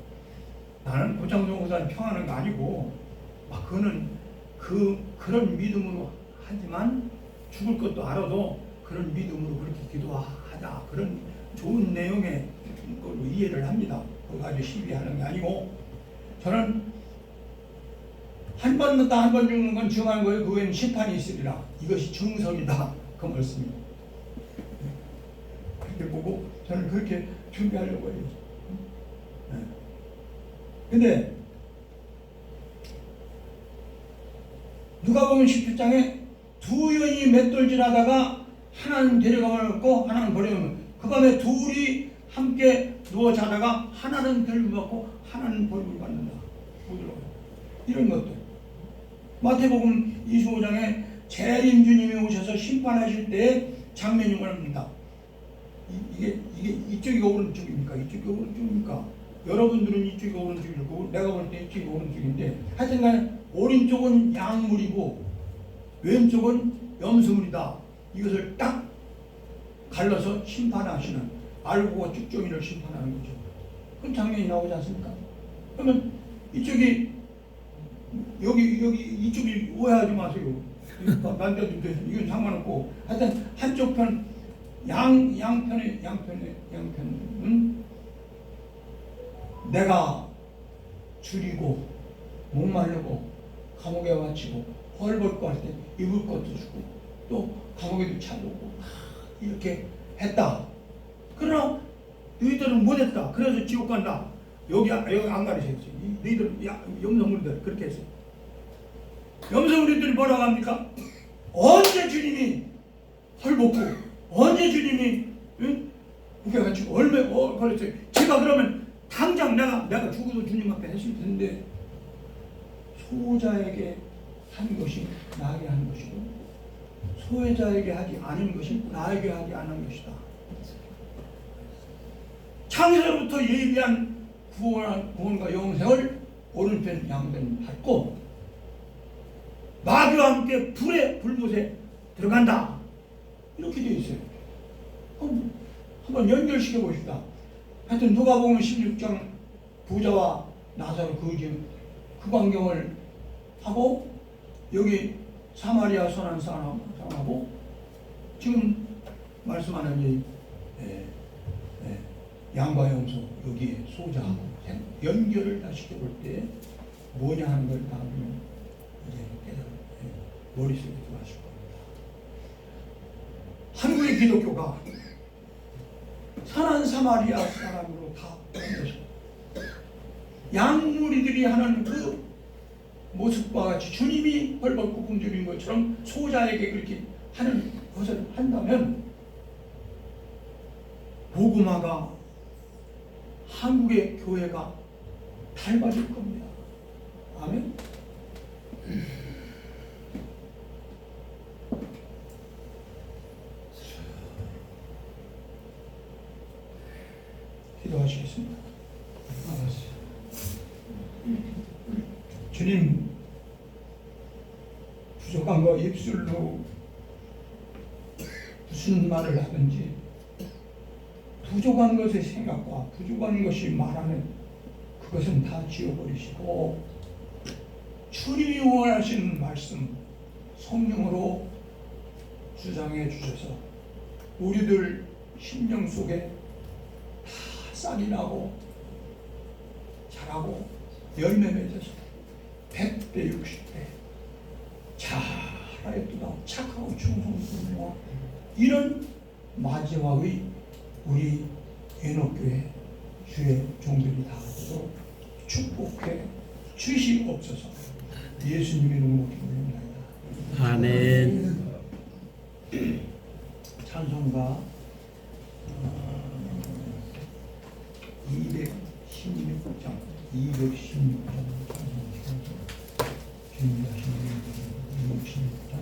나는 고창성 목사님 평하는 거 아니고 그거는 그런 믿음으로 하지만 죽을 것도 알아도 그런 믿음으로 그렇게 기도하자, 그런 좋은 내용의 걸로 이해를 합니다. 그거 가지고 시비하는 게 아니고, 저는 한 번 넣다 한 번 죽는 건 정한 거예요. 그 후에는 심판이 있으리라. 이것이 정석이다. 그 말씀입니다. 그렇게 보고 저는 그렇게 준비하려고 해요. 근데 누가복음 17장에 두 여인이 맷돌질하다가 하나는 데려가고 하나는 버려가면, 그 밤에 둘이 함께 누워 자다가 하나는 벌을 받고 하나는 벌을 받는다. 이런 것들. 마태복음 25장에 재림 주님이 오셔서 심판하실 때의 장면이 뭐랍니까? 이게 이쪽이 오른쪽입니까? 이쪽이 오른쪽입니까? 여러분들은 이쪽이 오른쪽이고 내가 볼 때 이쪽이 오른쪽인데, 하여튼간에 오른쪽은 양물이고 왼쪽은 염소물이다. 이것을 딱 갈라서 심판하시는, 알고 쭉정이를 심판하는 거죠. 그런 장면이 나오지 않습니까? 그러면 이쪽이 여기 이쪽이 오해하지 마세요. 만져도 돼. 이건 상관없고, 하여튼 한쪽 편 양편 내가 줄이고 목마르고 감옥에 갇히고 헐벗고 할 때 입을 것도 주고 또 감옥에도 차놓고 이렇게 했다. 그러나 너희들은 못했다. 그래서 지옥 간다. 여기 안 가르쳤지. 너희들 염소무리들 그렇게 했어요. 염소무리들이 뭐라고 합니까? 언제 주님이 헐벗고 언제 주님이 우겨같이 얼마 그랬어요. 제가 그러면 당장 내가 죽어도 주님 앞에 했을 텐데 소자에게 한 것이 나에게 한 것이고 소외자에게 하지 않은 것이 나에게 하지 않은 것이다. 창세로부터 예비한 구원과 영생을 오른편 양편 받고 마귀와 함께 불못에 들어간다. 이렇게 되어 있어요. 한번 연결시켜 보십시다. 하여튼 누가복음 16장 부자와 나사로 그 광경을 하고 여기 사마리아 선한 사람하고 지금 말씀하는 이 양과 염소 여기에 소자하고 연결을 다 시켜볼 때 뭐냐 하는 걸 나중에 이제 머릿속에 들어가실 겁니다. 한국의 기독교가 선한 사마리아 사람으로 다 옮겨서 양무리들이 하는 그 모습과 같이 주님이 헐벗고 굶주린 것처럼 소자에게 그렇게 하는 것을 한다면 복음화가 한국의 교회가 닮아질 겁니다. 아멘. 기도하시겠습니다. 주님, 부족한 거 입술로 무슨 말을 하든지 부족한 것의 생각과 부족한 것이 말하는 그것은 다 지워버리시고 주님이 원하시는 말씀 성령으로 주장해 주셔서 우리들 심령 속에 다 싹이 나고 자라고 열매 맺어서 100대 60대 잘하였도다 착하고 충성스러워 이런 마지막의 우리 연옥교회 주의 종들이 다 되도록 축복해 주시옵소서. 예수님의 이름으로 기도합니다. 아멘. 찬송가 216장 준비하시는 216장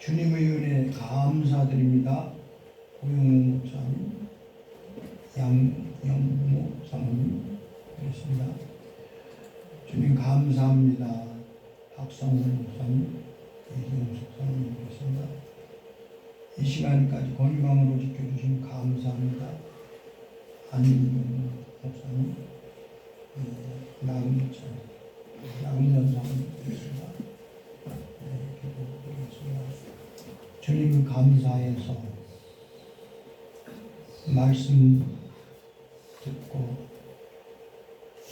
주님의 은혜 감사드립니다. 고영우 목사님, 양영모 사모님 그렇습니다. 주님 감사합니다. 박성훈 목사님, 이경숙 사모님 그렇습니다. 이 시간까지 건강으로 지켜주신 감사합니다. 안윤 목사님, 나은연 사모님 그렇습니다. 주님 감사해서 말씀 듣고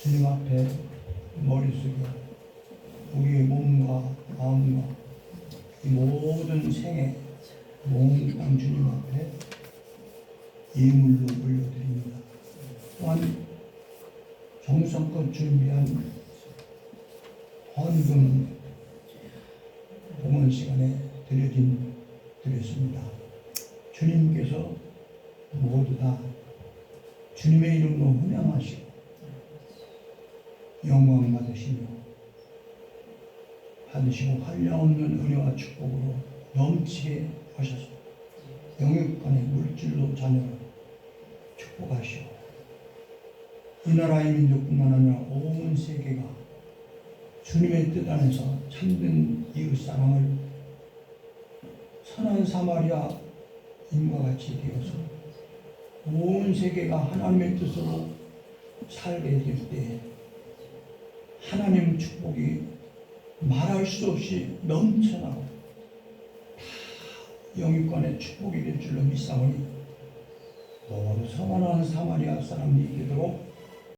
주님 앞에 머리 숙여 우리의 몸과 마음과 이 모든 생애 몽땅 주님 앞에 예물로 올려드립니다. 또한 정성껏 준비한 헌금 봉헌 시간에 드렸습니다. 주님께서 모두 다 주님의 이름으로 헌양하시고 영광 받으시고 한량없는 은혜와 축복으로 넘치게 하셔서 영육간의 물질로 자녀를 축복하시오. 이 나라의 민족뿐만 아니라 온 세계가 주님의 뜻 안에서 참된 이웃사랑을 선한 사마리아 인과 같이 되어서 온 세계가 하나님의 뜻으로 살게 될 때 하나님 축복이 말할 수 없이 넘쳐나고 다 영육간의 축복이 될 줄로 믿사오니 모두 선한 사마리아 사람이 되도록